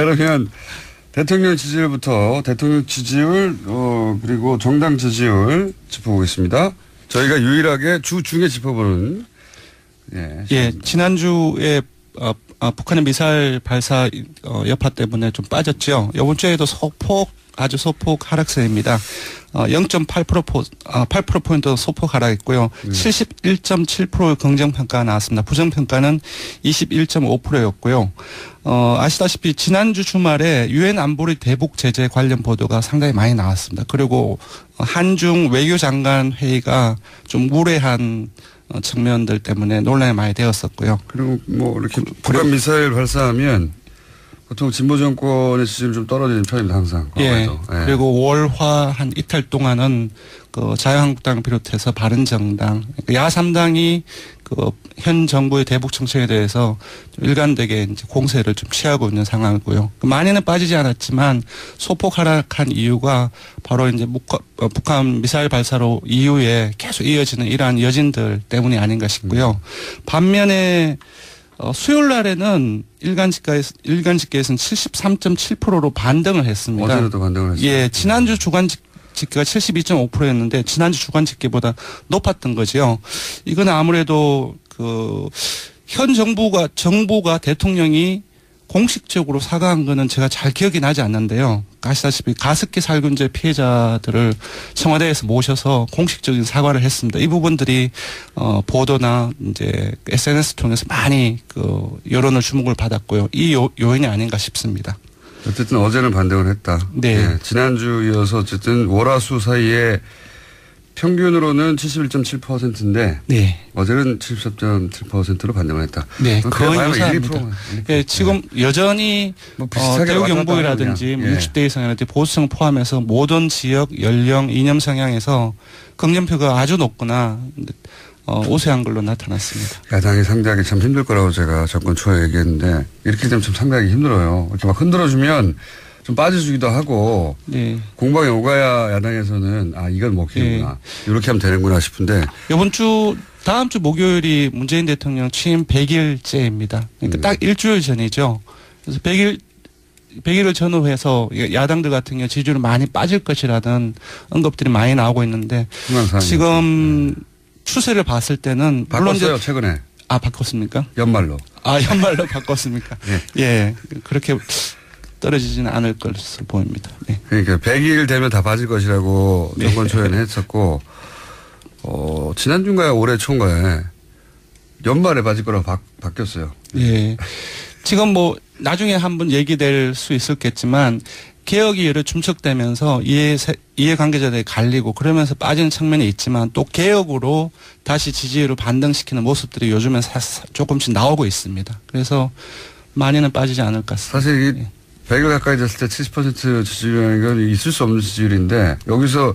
그러면 대통령 지지율부터 대통령 지지율 그리고 정당 지지율 짚어보겠습니다. 저희가 유일하게 주 중에 짚어보는 예, 지난주에 북한의 미사일 발사 여파 때문에 좀 빠졌죠. 이번 주에도 아주 소폭 하락세입니다. 8%포인트 소폭 하락했고요. 71.7%의 긍정평가가 나왔습니다. 부정평가는 21.5%였고요. 아시다시피 지난주 주말에 유엔 안보리 대북 제재 관련 보도가 상당히 많이 나왔습니다. 그리고 한중 외교장관 회의가 좀 무례한 측면들 때문에 논란이 많이 되었었고요. 그리고 뭐 이렇게 북한 미사일 발사하면 보통 진보 정권의 지지율이 좀 떨어지는 편입니다, 항상. 예. 그리고 월화 한 이틀 동안은 그 자유한국당을 비롯해서 바른정당, 야3당이 그 현 정부의 대북 정책에 대해서 좀 일관되게 이제 공세를 좀 취하고 있는 상황이고요. 많이는 빠지지 않았지만 소폭 하락한 이유가 바로 이제 북한 미사일 발사로 이후에 계속 이어지는 이러한 여진들 때문이 아닌가 싶고요. 반면에 수요일 날에는 일간 집계에서는 73.7%로 반등을 했습니다. 어제도 반등을 했어요. 예, 지난주 주간 집계가 72.5%였는데 지난주 주간 집계보다 높았던 거죠. 이건 아무래도 현 정부가 대통령이 공식적으로 사과한 거는 제가 잘 기억이 나지 않는데요. 아시다시피 가습기 살균제 피해자들을 청와대에서 모셔서 공식적인 사과를 했습니다. 이 부분들이 보도나 이제 SNS 통해서 많이 여론을 주목을 받았고요. 이 요인이 아닌가 싶습니다. 어쨌든 어제는 반등을 했다. 네. 네. 지난주 이어서 어쨌든 월화수 사이에 평균으로는 71.7%인데 네. 어제는 73.7%로 반등을 했다. 네, 거의 유사합니다. 1, 2%. 예, 지금 여전히 뭐 대우 경보이라든지 60대 이상이라든지 보수층 포함해서 모든 지역, 연령, 이념 성향에서 긍정표가 아주 높거나 우세한 걸로 나타났습니다. 야당이 상대하기 참 힘들 거라고 제가 정권 초에 얘기했는데 이렇게 되면 참 상대하기 힘들어요. 이렇게 막 흔들어주면 좀 빠져주기도 하고 네. 공방에 오가야 야당에서는 이건 먹히는구나. 네. 이렇게 하면 되는구나 싶은데 다음 주 목요일이 문재인 대통령 취임 100일째입니다. 그러니까 딱 일주일 전이죠. 그래서 100일을 전후해서 야당들 같은 경우 지지율이 많이 빠질 것이라는 언급들이 많이 나오고 있는데 지금 추세를 봤을 때는 바꿨어요 최근에. 바꿨습니까? 연말로. 연말로 바꿨습니까? 네. 예, 그렇게 떨어지지는 않을 것으로 보입니다. 네. 그러니까 100일 되면 다 빠질 것이라고 정권 초에는 했었고 지난주인가요? 올해 초인가요? 연말에 빠질 거라고 바뀌었어요. 예. 지금 뭐 나중에 한번 얘기될 수 있었겠지만 개혁이 여러 축적되면서 이해관계자들이 갈리고 그러면서 빠지는 측면이 있지만 또 개혁으로 다시 지지율을 반등시키는 모습들이 요즘엔 조금씩 나오고 있습니다. 그래서 많이는 빠지지 않을 것 같습니다. 사실 100일 가까이 됐을 때 70% 지지율이라는 건 있을 수 없는 지지율인데 여기서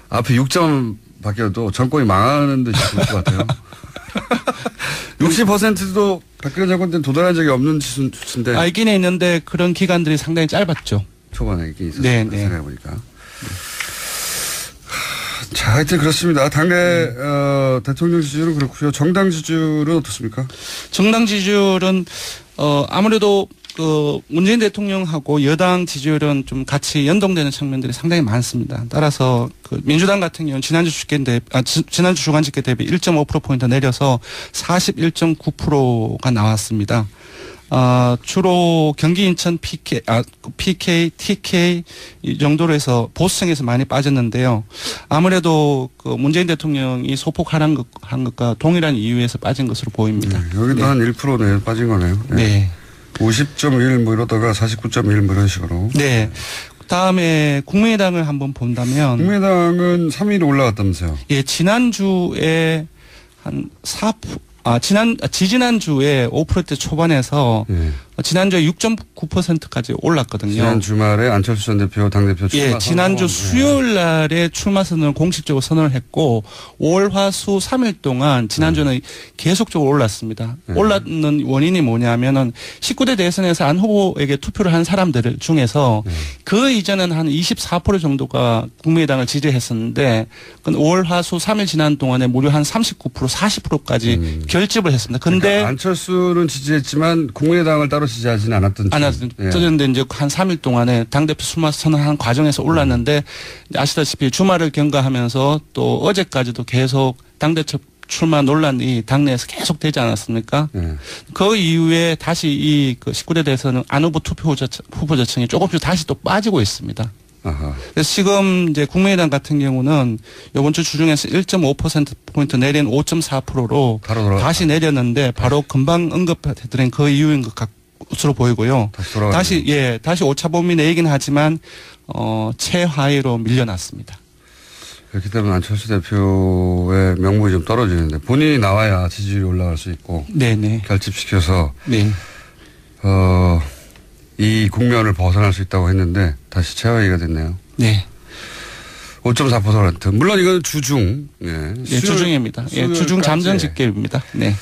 앞에 6점 바뀌어도 정권이 망하는 듯이 보일 것 같아요. 60%도 박근혜 정권 때는 도달한 적이 없는 수치인데. 있긴 있는데 그런 기간들이 상당히 짧았죠. 초반에 이게 있었어요. 네. 생각해보니까. 자, 하여튼 그렇습니다. 당내 대통령 지지율은 그렇고요. 정당 지지율은 어떻습니까? 정당 지지율은 아무래도 문재인 대통령하고 여당 지지율은 좀 같이 연동되는 측면들이 상당히 많습니다. 따라서 민주당 같은 경우는 지난주 주간 집계 대비 1.5%포인트 내려서 41.9%가 나왔습니다. 주로 경기 인천 PK, TK 이 정도로 해서 보수층에서 많이 빠졌는데요. 아무래도 문재인 대통령이 소폭 하락한 것과 동일한 이유에서 빠진 것으로 보입니다. 여기도 한 1% 빠진 거네요. 네. 50.1 뭐 이러다가 49.1 뭐 이런 식으로. 네. 다음에 국민의당을 한번 본다면. 국민의당은 3위로 올라갔다면서요. 예, 지난주에 한 4%, 지지난주에 5%대 초반에서 지난주에 6.9%까지 올랐거든요. 지난 주말에 안철수 전 대표 당대표 출마. 예, 지난주 수요일 날에 출마 선언을 공식적으로 선언을 했고 월, 화, 수 3일 동안 지난주는 계속적으로 올랐습니다. 올랐는 원인이 뭐냐면은 19대 대선에서 안 후보에게 투표를 한 사람들 중에서 그 이전은 한 24% 정도가 국민의당을 지지했었는데 월, 화, 수 3일 지난 동안에 무려 한 39%, 40%까지 결집을 했습니다. 근데 그러니까 안철수는 지지했지만 국민의당을 따로 지지하지는 않았던. 그런데 이제 한 3일 동안에 당대표 출마 선언한 과정에서 올랐는데 아시다시피 주말을 경과하면서 또 어제까지도 계속 당대표 출마 논란이 당내에서 계속 되지 않았습니까? 그 이후에 다시 이 19대 대선은 안 후보 후보자층이 조금씩 다시 또 빠지고 있습니다. 아하. 그래서 지금 이제 국민의당 같은 경우는 이번 주 주중에서 1.5%포인트 내린 5.4%로 다시 내렸는데 바로 금방 언급해드린 그 이유인 것 것으로 보이고요. 다시 오차범위 내이긴 하지만 최하위로 밀려났습니다. 그렇기 때문에 안철수 대표의 명분이 좀 떨어지는데 본인이 나와야 지지율이 올라갈 수 있고 네네. 결집시켜서 네. 이 국면을 벗어날 수 있다고 했는데 다시 최하위가 됐네요. 네. 5.4%. 물론 이건 주중. 예. 네, 주중입니다. 예, 주중 잠정 집계입니다. 네.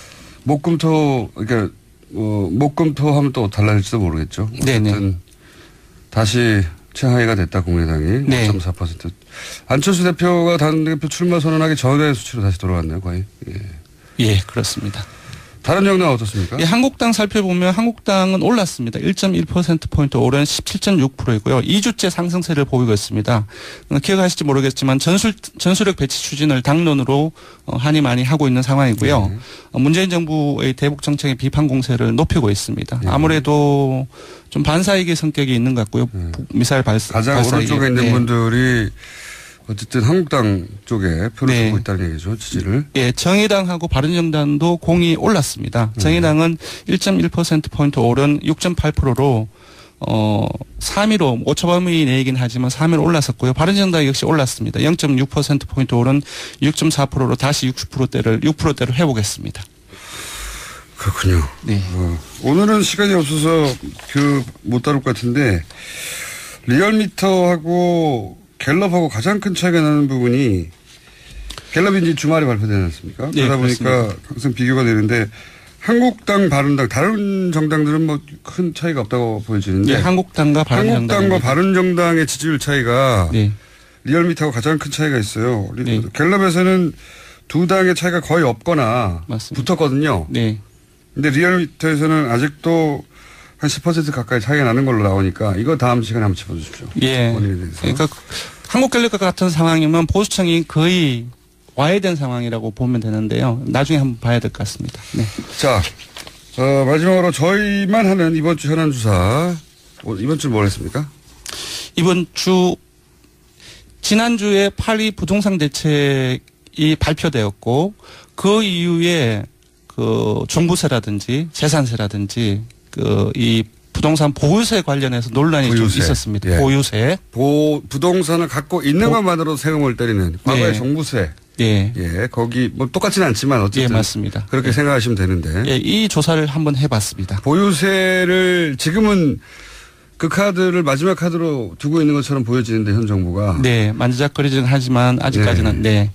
목금토 그러니까 목금토 하면 또 달라질지도 모르겠죠. 네네. 다시 최하위가 됐다 국민의당이. 네. 5.4%. 안철수 대표가 당대표 출마 선언하기 전의 수치로 다시 돌아왔네요. 거의. 예, 그렇습니다. 다른 정당은 어떻습니까? 예, 한국당 살펴보면 한국당은 올랐습니다. 1.1%포인트 오른 17.6%이고요. 2주째 상승세를 보이고 있습니다. 기억하실지 모르겠지만 전술핵 배치 추진을 당론으로 한이 많이 하고 있는 상황이고요. 문재인 정부의 대북 정책의 비판 공세를 높이고 있습니다. 아무래도 좀 반사이기 성격이 있는 것 같고요. 미사일 가장 오른쪽에 있는 분들이 어쨌든 한국당 쪽에 표를 주고 있다는 얘기죠. 지지를. 예, 정의당하고 바른정당도 공이 올랐습니다. 정의당은 1.1%포인트 오른 6.8%로 3위로 오차범위 내이긴 하지만 3위로 올랐었고요. 바른정당 역시 올랐습니다. 0.6%포인트 오른 6.4%로 다시 6%대를 회복했습니다. 그렇군요. 네. 오늘은 시간이 없어서 못 다룰 것 같은데 리얼미터하고 갤럽하고 가장 큰 차이가 나는 부분이 갤럽이 이제 주말에 발표되지 않습니까? 네, 그러다 보니까 그렇습니다. 항상 비교가 되는데 바른당, 다른 정당들은 뭐 큰 차이가 없다고 보여지는데 네, 한국당과 바른정당의 지지율 차이가 리얼미터하고 가장 큰 차이가 있어요. 네. 갤럽에서는 두 당의 차이가 거의 없거나 붙었거든요. 네. 근데 리얼미터에서는 아직도 한 10% 가까이 차이가 나는 걸로 나오니까 이거 다음 시간에 한번 짚어주십시오. 예. 그러니까 한국갤럽과 같은 상황이면 보수층이 거의 와해된 상황이라고 보면 되는데요. 나중에 한번 봐야 될 것 같습니다. 네. 자, 마지막으로 저희만 하는 이번 주 현안 주사. 이번 주 뭘 했습니까? 이번 주 지난주에 8.2 부동산 대책이 발표되었고 그 이후에 종부세라든지 재산세라든지 이 부동산 보유세 관련해서 논란이 좀 있었습니다. 예. 보유세. 부동산을 갖고 있는 것만으로 세금을 때리는 과거의 종부세. 예. 예. 거기 뭐 똑같지는 않지만 어쨌든. 예, 맞습니다. 그렇게 생각하시면 되는데. 예, 이 조사를 한번 해봤습니다. 보유세를 지금은 그 카드를 마지막 카드로 두고 있는 것처럼 보여지는데 현 정부가. 네. 만지작거리긴 하지만 아직까지는 네.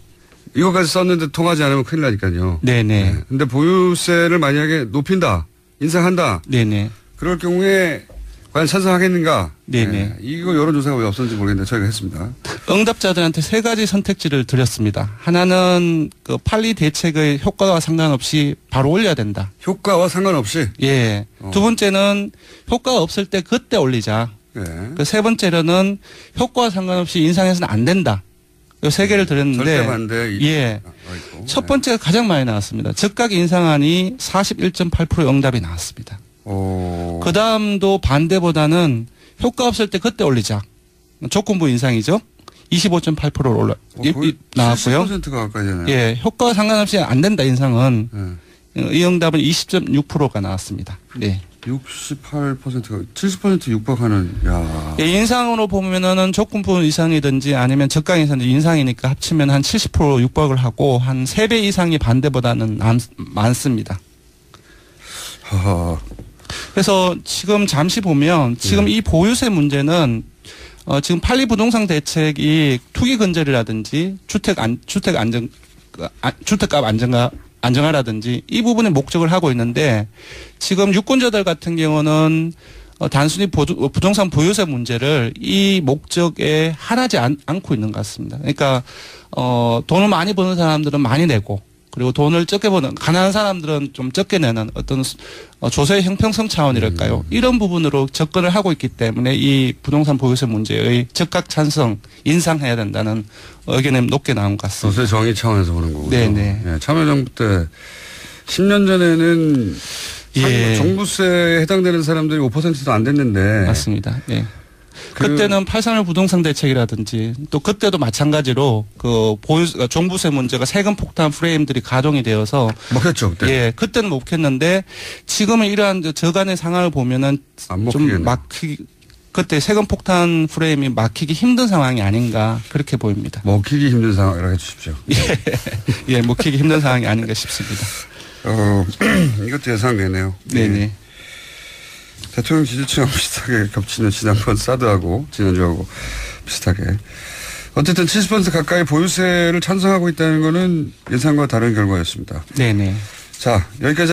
이거까지 썼는데 통하지 않으면 큰일 나니까요. 네네. 근데 보유세를 만약에 높인다. 인상한다. 네네. 그럴 경우에 과연 찬성하겠는가? 네네. 네. 이거 여론조사가 왜 없었는지 모르겠는데 저희가 했습니다. 응답자들한테 세 가지 선택지를 드렸습니다. 하나는 8.2 대책의 효과와 상관없이 바로 올려야 된다. 효과와 상관없이? 예. 두 번째는 효과가 없을 때 그때 올리자. 네. 세 번째로는 효과와 상관없이 인상해서는 안 된다. 이 세 개를 드렸는데. 절대 반대. 예. 첫 번째가 가장 많이 나왔습니다. 즉각 인상안이 41.8% 응답이 나왔습니다. 그 다음도 반대보다는 효과 없을 때 그때 올리자. 조건부 인상이죠. 25.8%로 나왔고요. 70%가 가까이 되네요. 예. 효과와 상관없이 안 된다 인상은. 이 응답은 20.6%가 나왔습니다. 네. 68%가 70% 육박하는. 야. 예, 인상으로 보면은 조건부 이상이든지 아니면 적각 이상이든지 인상이니까 합치면 한 70% 육박을 하고 한 3배 이상이 반대보다는 많습니다. 하하. 그래서 지금 잠시 보면 지금 이 보유세 문제는 지금 8.2 부동산 대책이 투기 근절이라든지 주택값 안정화라든지 이 부분에 목적을 하고 있는데 지금 유권자들 같은 경우는 단순히 부동산 보유세 문제를 이 목적에 한하지 않고 있는 것 같습니다. 그러니까 돈을 많이 버는 사람들은 많이 내고 그리고 돈을 적게 버는 가난한 사람들은 좀 적게 내는 어떤 조세의 형평성 차원이랄까요. 이런 부분으로 접근을 하고 있기 때문에 이 부동산 보유세 문제의 적극 찬성 인상해야 된다는 의견이 높게 나온 것 같습니다. 조세 정의 차원에서 보는 거군요. 네네. 예, 참여정부 때 10년 전에는 예. 종부세에 해당되는 사람들이 5%도 안 됐는데. 맞습니다. 예. 그때는 831 부동산 대책이라든지 또 그때도 마찬가지로 그 종부세 문제가 세금 폭탄 프레임들이 가동이 되어서 먹혔죠 그때. 예, 그때는 먹혔는데 지금은 이러한 저간의 상황을 보면은 좀 그때 세금 폭탄 프레임이 막히기 힘든 상황이 아닌가 그렇게 보입니다. 먹히기 힘든 상황이라고 해주십시오. 예, 먹히기 힘든 상황이 아닌가 싶습니다. 이것도 예상되네요. 네네. 대통령 지지층하고 비슷하게 겹치는 지난번 사드하고 지난주하고 비슷하게. 어쨌든 70% 가까이 보유세를 찬성하고 있다는 것은 예상과 다른 결과였습니다. 네네. 자, 여기까지.